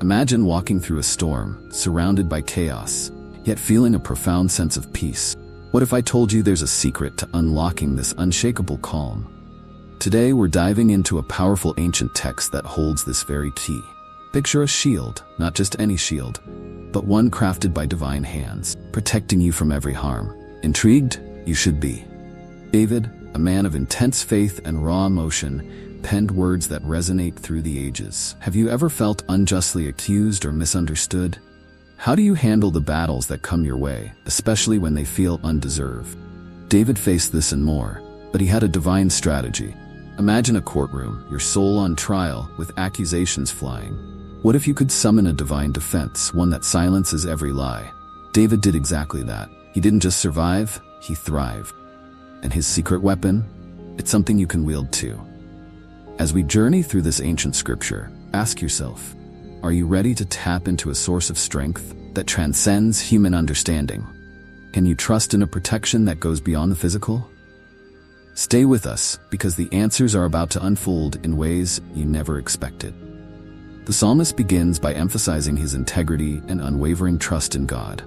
Imagine walking through a storm, surrounded by chaos, yet feeling a profound sense of peace. What if I told you there's a secret to unlocking this unshakable calm? Today we're diving into a powerful ancient text that holds this very key. Picture a shield, not just any shield, but one crafted by divine hands, protecting you from every harm. Intrigued? You should be. David, a man of intense faith and raw emotion, penned words that resonate through the ages. Have you ever felt unjustly accused or misunderstood? How do you handle the battles that come your way, especially when they feel undeserved? David faced this and more, but he had a divine strategy. Imagine a courtroom, your soul on trial, with accusations flying. What if you could summon a divine defense, one that silences every lie? David did exactly that. He didn't just survive, he thrived. And his secret weapon? It's something you can wield too. As we journey through this ancient scripture, ask yourself, are you ready to tap into a source of strength that transcends human understanding? Can you trust in a protection that goes beyond the physical? Stay with us, because the answers are about to unfold in ways you never expected. The psalmist begins by emphasizing his integrity and unwavering trust in God.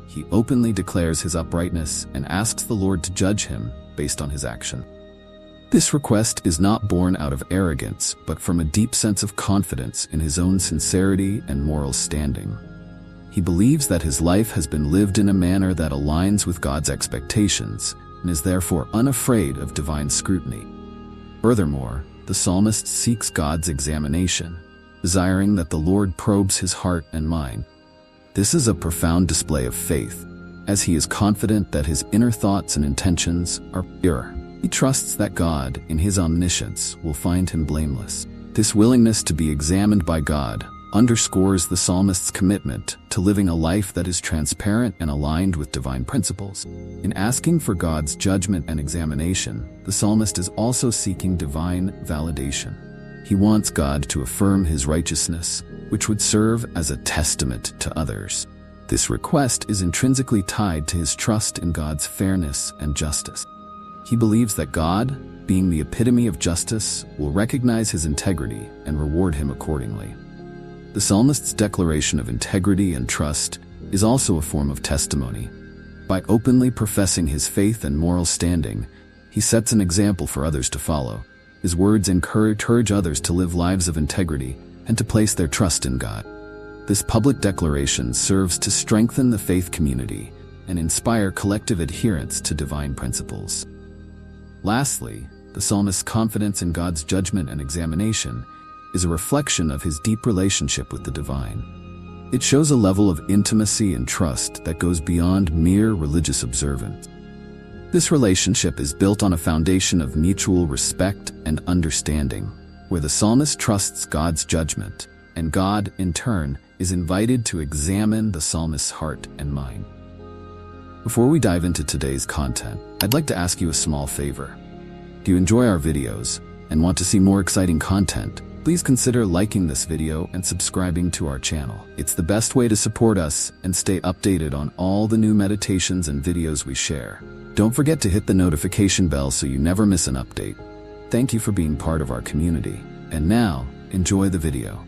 He openly declares his uprightness and asks the Lord to judge him based on his action. This request is not born out of arrogance, but from a deep sense of confidence in his own sincerity and moral standing. He believes that his life has been lived in a manner that aligns with God's expectations, and is therefore unafraid of divine scrutiny. Furthermore, the psalmist seeks God's examination, desiring that the Lord probes his heart and mind. This is a profound display of faith, as he is confident that his inner thoughts and intentions are pure. He trusts that God, in his omniscience, will find him blameless. This willingness to be examined by God underscores the psalmist's commitment to living a life that is transparent and aligned with divine principles. In asking for God's judgment and examination, the psalmist is also seeking divine validation. He wants God to affirm his righteousness, which would serve as a testament to others. This request is intrinsically tied to his trust in God's fairness and justice. He believes that God, being the epitome of justice, will recognize his integrity and reward him accordingly. The psalmist's declaration of integrity and trust is also a form of testimony. By openly professing his faith and moral standing, he sets an example for others to follow. His words encourage others to live lives of integrity and to place their trust in God. This public declaration serves to strengthen the faith community and inspire collective adherence to divine principles. Lastly, the psalmist's confidence in God's judgment and examination is a reflection of his deep relationship with the divine. It shows a level of intimacy and trust that goes beyond mere religious observance. This relationship is built on a foundation of mutual respect and understanding, where the psalmist trusts God's judgment, and God, in turn, is invited to examine the psalmist's heart and mind. Before we dive into today's content, I'd like to ask you a small favor. Do you enjoy our videos and want to see more exciting content? Please consider liking this video and subscribing to our channel. It's the best way to support us and stay updated on all the new meditations and videos we share. Don't forget to hit the notification bell so you never miss an update. Thank you for being part of our community. And now, enjoy the video.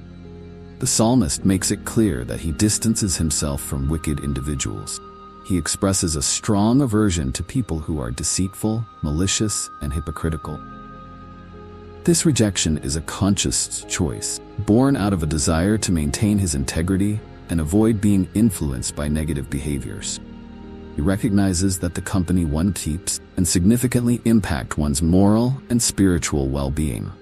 The psalmist makes it clear that he distances himself from wicked individuals. He expresses a strong aversion to people who are deceitful, malicious, and hypocritical. This rejection is a conscious choice, born out of a desire to maintain his integrity and avoid being influenced by negative behaviors. He recognizes that the company one keeps can significantly impact one's moral and spiritual well-being.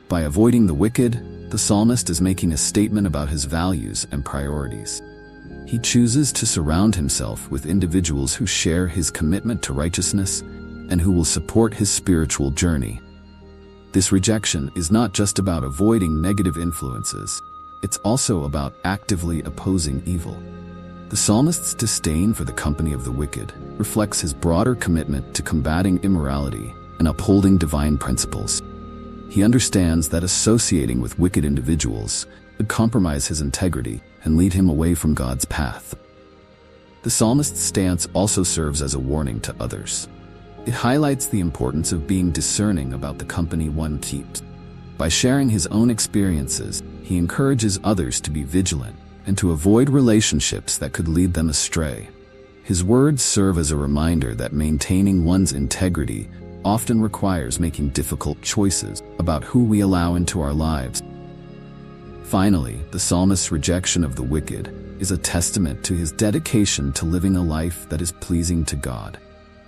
By avoiding the wicked, the psalmist is making a statement about his values and priorities. He chooses to surround himself with individuals who share his commitment to righteousness and who will support his spiritual journey. This rejection is not just about avoiding negative influences, it's also about actively opposing evil. The psalmist's disdain for the company of the wicked reflects his broader commitment to combating immorality and upholding divine principles. He understands that associating with wicked individuals could compromise his integrity and lead him away from God's path. The psalmist's stance also serves as a warning to others. It highlights the importance of being discerning about the company one keeps. By sharing his own experiences, he encourages others to be vigilant and to avoid relationships that could lead them astray. His words serve as a reminder that maintaining one's integrity often requires making difficult choices about who we allow into our lives. Finally, the psalmist's rejection of the wicked is a testament to his dedication to living a life that is pleasing to God.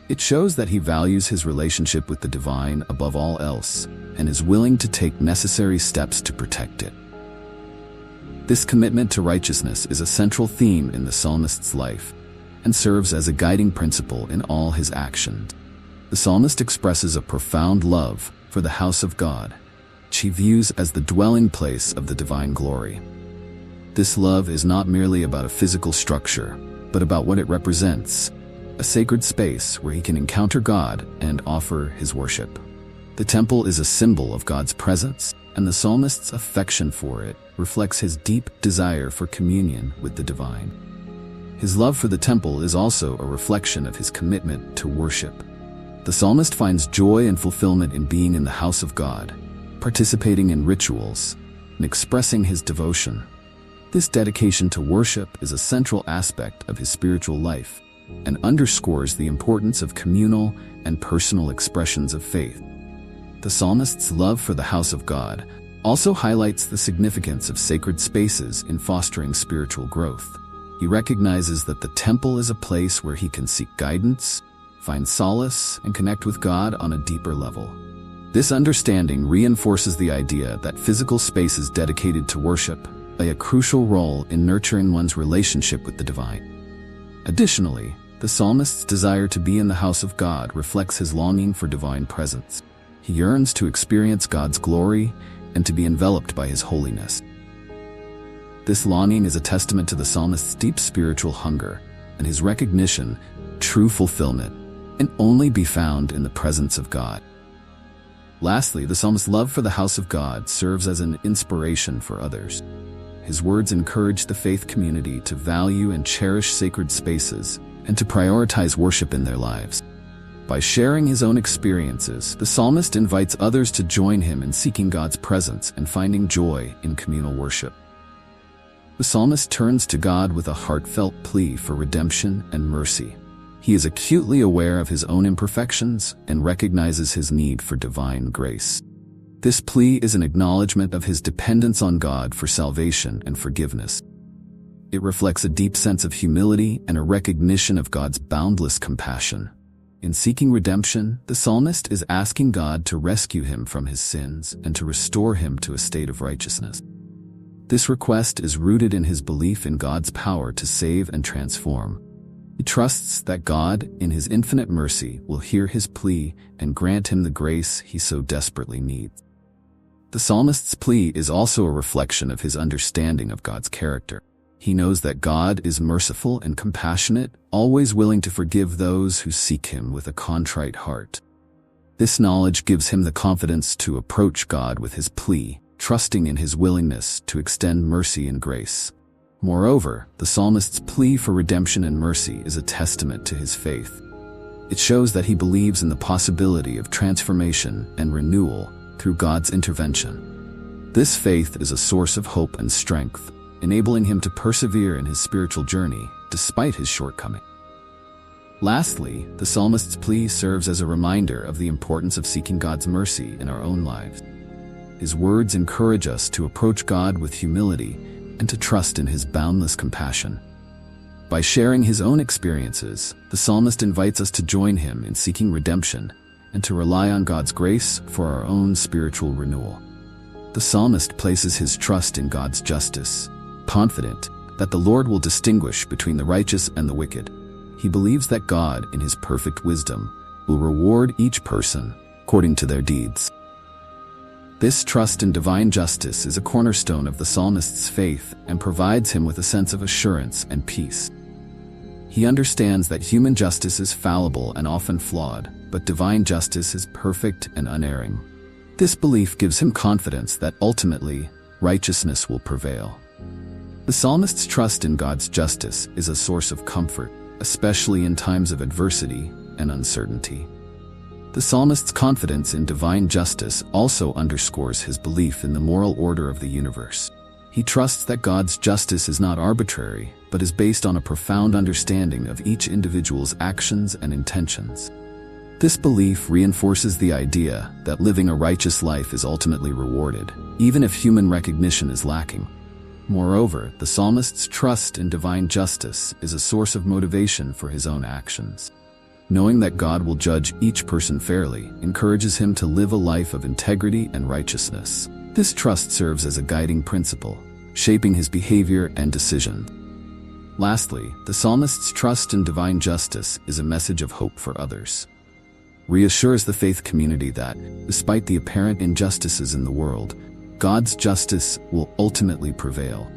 It shows that he values his relationship with the divine above all else and is willing to take necessary steps to protect it. This commitment to righteousness is a central theme in the psalmist's life and serves as a guiding principle in all his actions. The psalmist expresses a profound love for the house of God, which he views as the dwelling place of the divine glory. This love is not merely about a physical structure, but about what it represents, a sacred space where he can encounter God and offer his worship. The temple is a symbol of God's presence, and the psalmist's affection for it reflects his deep desire for communion with the divine. His love for the temple is also a reflection of his commitment to worship. The psalmist finds joy and fulfillment in being in the house of God, participating in rituals, and expressing his devotion. This dedication to worship is a central aspect of his spiritual life and underscores the importance of communal and personal expressions of faith. The psalmist's love for the house of God also highlights the significance of sacred spaces in fostering spiritual growth. He recognizes that the temple is a place where he can seek guidance, find solace, and connect with God on a deeper level. This understanding reinforces the idea that physical spaces dedicated to worship play a crucial role in nurturing one's relationship with the divine. Additionally, the psalmist's desire to be in the house of God reflects his longing for divine presence. He yearns to experience God's glory and to be enveloped by his holiness. This longing is a testament to the psalmist's deep spiritual hunger and his recognition that true fulfillment can only be found in the presence of God. Lastly, the psalmist's love for the house of God serves as an inspiration for others. His words encourage the faith community to value and cherish sacred spaces and to prioritize worship in their lives. By sharing his own experiences, the psalmist invites others to join him in seeking God's presence and finding joy in communal worship. The psalmist turns to God with a heartfelt plea for redemption and mercy. He is acutely aware of his own imperfections and recognizes his need for divine grace. This plea is an acknowledgement of his dependence on God for salvation and forgiveness. It reflects a deep sense of humility and a recognition of God's boundless compassion. In seeking redemption, the psalmist is asking God to rescue him from his sins and to restore him to a state of righteousness. This request is rooted in his belief in God's power to save and transform. He trusts that God, in his infinite mercy, will hear his plea and grant him the grace he so desperately needs. The psalmist's plea is also a reflection of his understanding of God's character. He knows that God is merciful and compassionate, always willing to forgive those who seek him with a contrite heart. This knowledge gives him the confidence to approach God with his plea, trusting in his willingness to extend mercy and grace. Moreover, the psalmist's plea for redemption and mercy is a testament to his faith. It shows that he believes in the possibility of transformation and renewal through God's intervention. This faith is a source of hope and strength, enabling him to persevere in his spiritual journey despite his shortcomings. Lastly, the psalmist's plea serves as a reminder of the importance of seeking God's mercy in our own lives. His words encourage us to approach God with humility and to trust in his boundless compassion. By sharing his own experiences, the psalmist invites us to join him in seeking redemption and to rely on God's grace for our own spiritual renewal. The psalmist places his trust in God's justice, confident that the Lord will distinguish between the righteous and the wicked. He believes that God, in his perfect wisdom, will reward each person according to their deeds. This trust in divine justice is a cornerstone of the psalmist's faith and provides him with a sense of assurance and peace. He understands that human justice is fallible and often flawed, but divine justice is perfect and unerring. This belief gives him confidence that ultimately, righteousness will prevail. The psalmist's trust in God's justice is a source of comfort, especially in times of adversity and uncertainty. The psalmist's confidence in divine justice also underscores his belief in the moral order of the universe. He trusts that God's justice is not arbitrary, but is based on a profound understanding of each individual's actions and intentions. This belief reinforces the idea that living a righteous life is ultimately rewarded, even if human recognition is lacking. Moreover, the psalmist's trust in divine justice is a source of motivation for his own actions. Knowing that God will judge each person fairly encourages him to live a life of integrity and righteousness. This trust serves as a guiding principle, shaping his behavior and decisions. Lastly, the psalmist's trust in divine justice is a message of hope for others. Reassures the faith community that, despite the apparent injustices in the world, God's justice will ultimately prevail.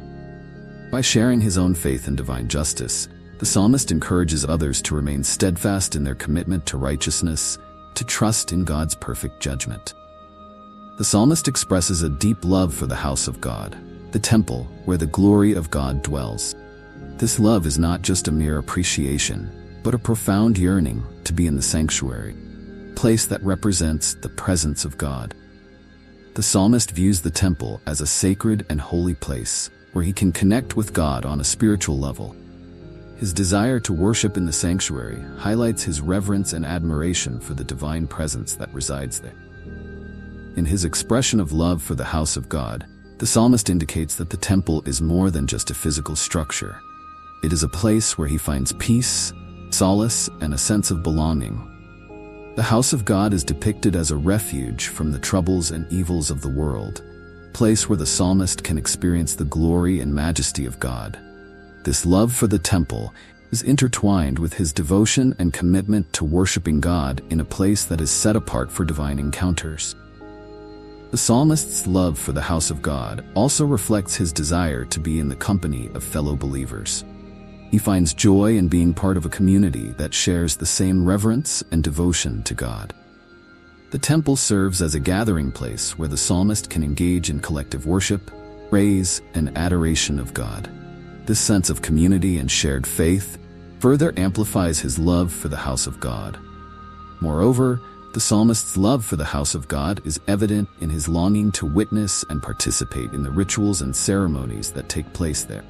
By sharing his own faith in divine justice, the psalmist encourages others to remain steadfast in their commitment to righteousness, to trust in God's perfect judgment. The psalmist expresses a deep love for the house of God, the temple where the glory of God dwells. This love is not just a mere appreciation, but a profound yearning to be in the sanctuary, a place that represents the presence of God. The psalmist views the temple as a sacred and holy place where he can connect with God on a spiritual level. His desire to worship in the sanctuary highlights his reverence and admiration for the divine presence that resides there. In his expression of love for the house of God, the psalmist indicates that the temple is more than just a physical structure. It is a place where he finds peace, solace, and a sense of belonging. The house of God is depicted as a refuge from the troubles and evils of the world, a place where the psalmist can experience the glory and majesty of God. This love for the temple is intertwined with his devotion and commitment to worshiping God in a place that is set apart for divine encounters. The psalmist's love for the house of God also reflects his desire to be in the company of fellow believers. He finds joy in being part of a community that shares the same reverence and devotion to God. The temple serves as a gathering place where the psalmist can engage in collective worship, praise, and adoration of God. This sense of community and shared faith further amplifies his love for the house of God. Moreover, the psalmist's love for the house of God is evident in his longing to witness and participate in the rituals and ceremonies that take place there.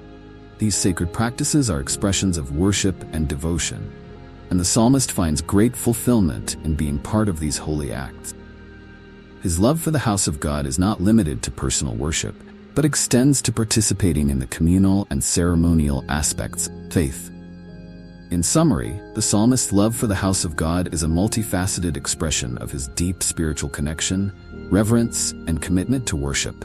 These sacred practices are expressions of worship and devotion, and the psalmist finds great fulfillment in being part of these holy acts. His love for the house of God is not limited to personal worship, but extends to participating in the communal and ceremonial aspects of faith. In summary, the psalmist's love for the house of God is a multifaceted expression of his deep spiritual connection, reverence, and commitment to worship.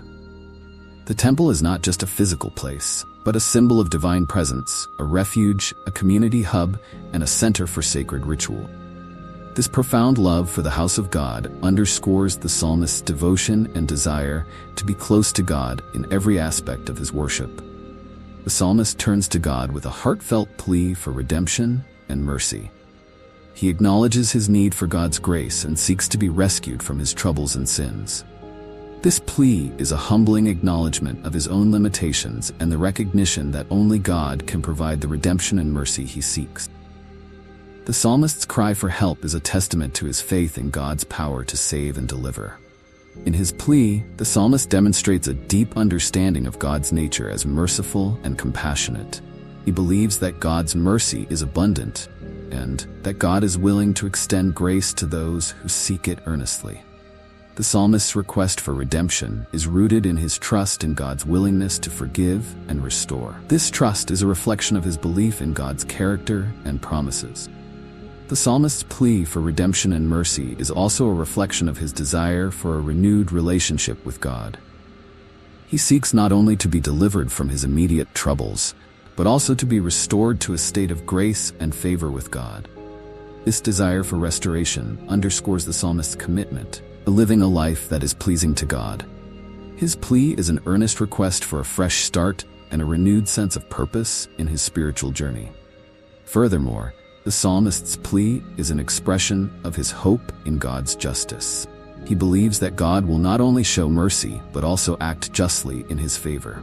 The temple is not just a physical place, but a symbol of divine presence, a refuge, a community hub, and a center for sacred ritual. This profound love for the house of God underscores the psalmist's devotion and desire to be close to God in every aspect of his worship. The psalmist turns to God with a heartfelt plea for redemption and mercy. He acknowledges his need for God's grace and seeks to be rescued from his troubles and sins. This plea is a humbling acknowledgement of his own limitations and the recognition that only God can provide the redemption and mercy he seeks. The psalmist's cry for help is a testament to his faith in God's power to save and deliver. In his plea, the psalmist demonstrates a deep understanding of God's nature as merciful and compassionate. He believes that God's mercy is abundant and that God is willing to extend grace to those who seek it earnestly. The psalmist's request for redemption is rooted in his trust in God's willingness to forgive and restore. This trust is a reflection of his belief in God's character and promises. The psalmist's plea for redemption and mercy is also a reflection of his desire for a renewed relationship with God. He seeks not only to be delivered from his immediate troubles, but also to be restored to a state of grace and favor with God. This desire for restoration underscores the psalmist's commitment to living a life that is pleasing to God. His plea is an earnest request for a fresh start and a renewed sense of purpose in his spiritual journey. Furthermore, the psalmist's plea is an expression of his hope in God's justice. He believes that God will not only show mercy, but also act justly in his favor.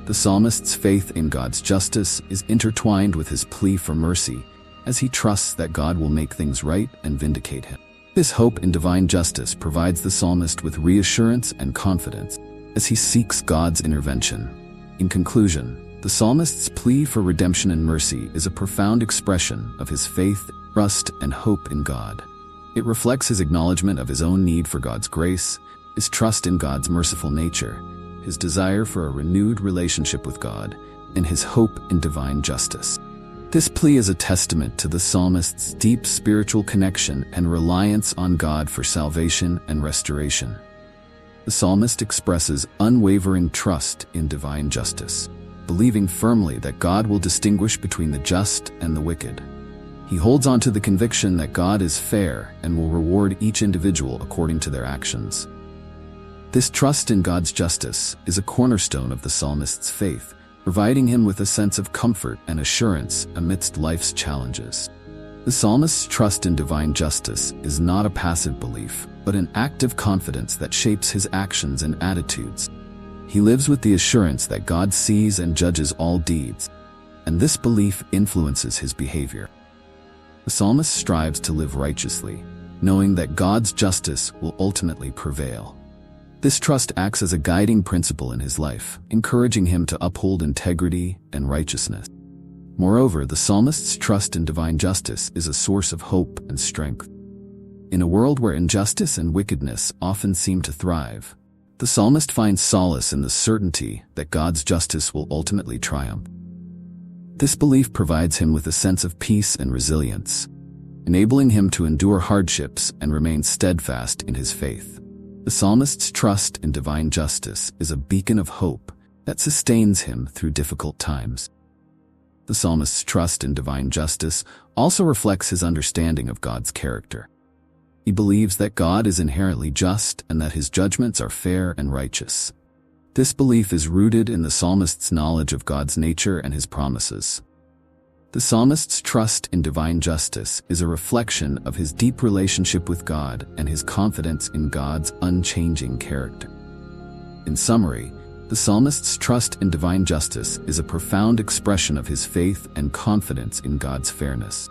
The psalmist's faith in God's justice is intertwined with his plea for mercy, as he trusts that God will make things right and vindicate him. This hope in divine justice provides the psalmist with reassurance and confidence as he seeks God's intervention. In conclusion, the psalmist's plea for redemption and mercy is a profound expression of his faith, trust, and hope in God. It reflects his acknowledgement of his own need for God's grace, his trust in God's merciful nature, his desire for a renewed relationship with God, and his hope in divine justice. This plea is a testament to the psalmist's deep spiritual connection and reliance on God for salvation and restoration. The psalmist expresses unwavering trust in divine justice, believing firmly that God will distinguish between the just and the wicked. He holds on to the conviction that God is fair and will reward each individual according to their actions. This trust in God's justice is a cornerstone of the psalmist's faith, providing him with a sense of comfort and assurance amidst life's challenges. The psalmist's trust in divine justice is not a passive belief, but an active confidence that shapes his actions and attitudes. He lives with the assurance that God sees and judges all deeds, and this belief influences his behavior. The psalmist strives to live righteously, knowing that God's justice will ultimately prevail. This trust acts as a guiding principle in his life, encouraging him to uphold integrity and righteousness. Moreover, the psalmist's trust in divine justice is a source of hope and strength. In a world where injustice and wickedness often seem to thrive, the psalmist finds solace in the certainty that God's justice will ultimately triumph. This belief provides him with a sense of peace and resilience, enabling him to endure hardships and remain steadfast in his faith. The psalmist's trust in divine justice is a beacon of hope that sustains him through difficult times. The psalmist's trust in divine justice also reflects his understanding of God's character. He believes that God is inherently just and that his judgments are fair and righteous. This belief is rooted in the psalmist's knowledge of God's nature and his promises. The psalmist's trust in divine justice is a reflection of his deep relationship with God and his confidence in God's unchanging character. In summary, the psalmist's trust in divine justice is a profound expression of his faith and confidence in God's fairness.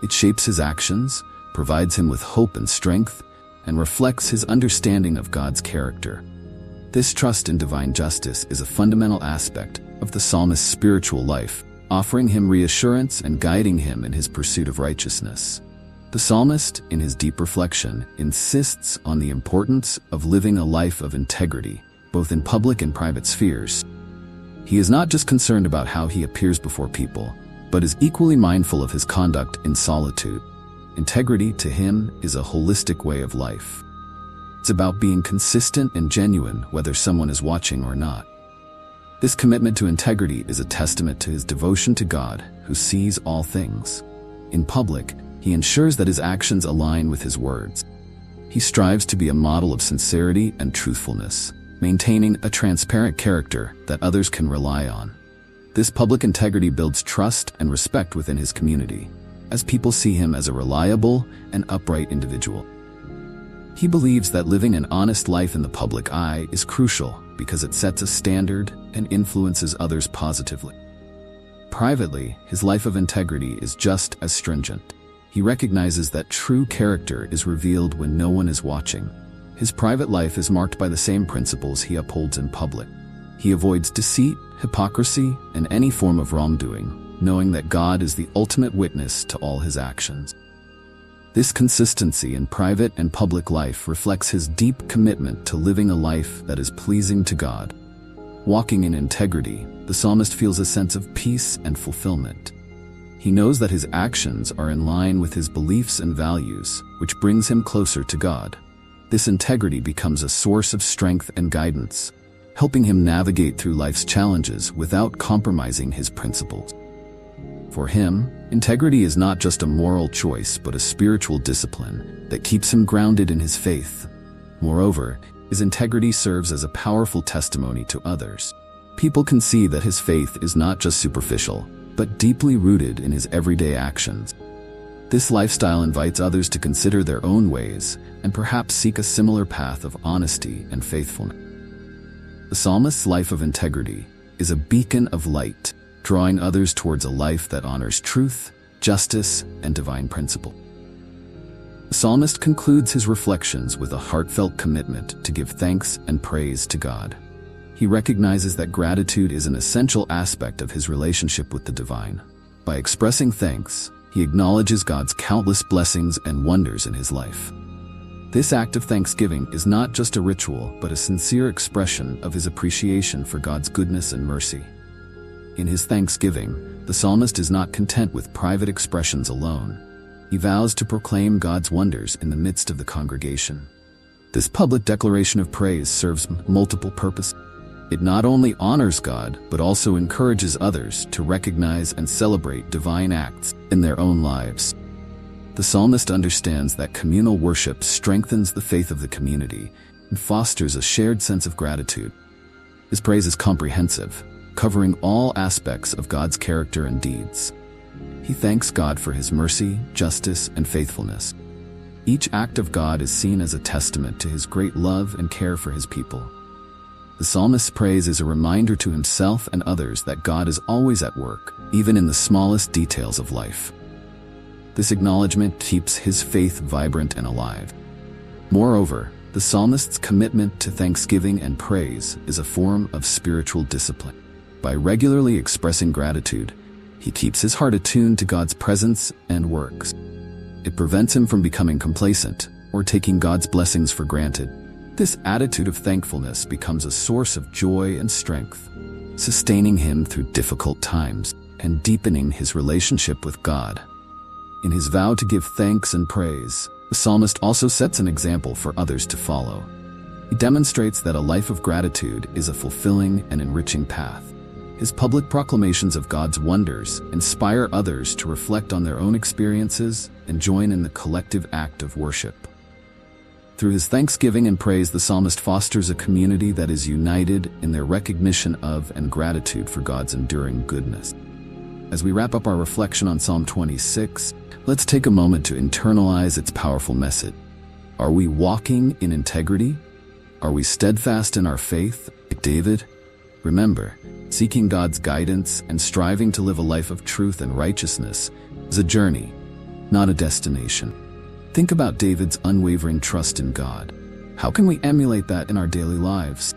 It shapes his actions, provides him with hope and strength, and reflects his understanding of God's character. This trust in divine justice is a fundamental aspect of the psalmist's spiritual life, offering him reassurance and guiding him in his pursuit of righteousness. The psalmist, in his deep reflection, insists on the importance of living a life of integrity, both in public and private spheres. He is not just concerned about how he appears before people, but is equally mindful of his conduct in solitude. Integrity, to him, is a holistic way of life. It's about being consistent and genuine whether someone is watching or not. This commitment to integrity is a testament to his devotion to God, who sees all things. In public, he ensures that his actions align with his words. He strives to be a model of sincerity and truthfulness, maintaining a transparent character that others can rely on. This public integrity builds trust and respect within his community, as people see him as a reliable and upright individual. He believes that living an honest life in the public eye is crucial because it sets a standard and influences others positively. Privately, his life of integrity is just as stringent. He recognizes that true character is revealed when no one is watching. His private life is marked by the same principles he upholds in public. He avoids deceit, hypocrisy, and any form of wrongdoing, knowing that God is the ultimate witness to all his actions. This consistency in private and public life reflects his deep commitment to living a life that is pleasing to God. Walking in integrity, the psalmist feels a sense of peace and fulfillment. He knows that his actions are in line with his beliefs and values, which brings him closer to God. This integrity becomes a source of strength and guidance, helping him navigate through life's challenges without compromising his principles. For him, integrity is not just a moral choice but a spiritual discipline that keeps him grounded in his faith. Moreover, his integrity serves as a powerful testimony to others. People can see that his faith is not just superficial, but deeply rooted in his everyday actions. This lifestyle invites others to consider their own ways and perhaps seek a similar path of honesty and faithfulness. The psalmist's life of integrity is a beacon of light, drawing others towards a life that honors truth, justice, and divine principle. The psalmist concludes his reflections with a heartfelt commitment to give thanks and praise to God. He recognizes that gratitude is an essential aspect of his relationship with the divine. By expressing thanks, he acknowledges God's countless blessings and wonders in his life. This act of thanksgiving is not just a ritual, but a sincere expression of his appreciation for God's goodness and mercy. In his thanksgiving, the psalmist is not content with private expressions alone. He vows to proclaim God's wonders in the midst of the congregation. This public declaration of praise serves multiple purposes. It not only honors God, but also encourages others to recognize and celebrate divine acts in their own lives. The psalmist understands that communal worship strengthens the faith of the community and fosters a shared sense of gratitude. His praise is comprehensive, covering all aspects of God's character and deeds. He thanks God for his mercy, justice, and faithfulness. Each act of God is seen as a testament to his great love and care for his people. The psalmist's praise is a reminder to himself and others that God is always at work, even in the smallest details of life. This acknowledgement keeps his faith vibrant and alive. Moreover, the psalmist's commitment to thanksgiving and praise is a form of spiritual discipline. By regularly expressing gratitude, he keeps his heart attuned to God's presence and works. It prevents him from becoming complacent or taking God's blessings for granted. This attitude of thankfulness becomes a source of joy and strength, sustaining him through difficult times and deepening his relationship with God. In his vow to give thanks and praise, the psalmist also sets an example for others to follow. He demonstrates that a life of gratitude is a fulfilling and enriching path. His public proclamations of God's wonders inspire others to reflect on their own experiences and join in the collective act of worship. Through his thanksgiving and praise, the psalmist fosters a community that is united in their recognition of and gratitude for God's enduring goodness. As we wrap up our reflection on Psalm 26, let's take a moment to internalize its powerful message. Are we walking in integrity? Are we steadfast in our faith, like David? Remember, seeking God's guidance and striving to live a life of truth and righteousness is a journey, not a destination. Think about David's unwavering trust in God. How can we emulate that in our daily lives?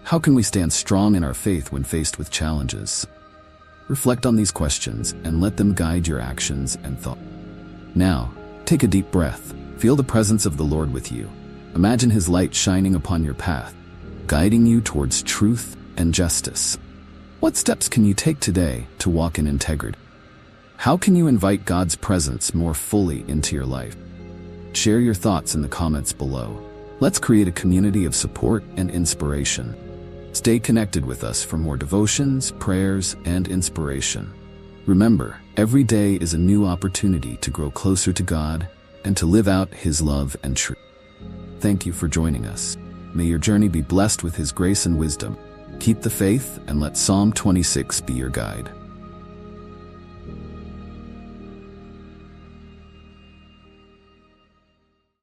How can we stand strong in our faith when faced with challenges? Reflect on these questions and let them guide your actions and thoughts. Now, take a deep breath. Feel the presence of the Lord with you. Imagine his light shining upon your path, guiding you towards truth and justice. What steps can you take today to walk in integrity? How can you invite God's presence more fully into your life? Share your thoughts in the comments below. Let's create a community of support and inspiration. Stay connected with us for more devotions, prayers, and inspiration. Remember, every day is a new opportunity to grow closer to God and to live out his love and truth. Thank you for joining us. May your journey be blessed with his grace and wisdom. Keep the faith and let Psalm 26 be your guide.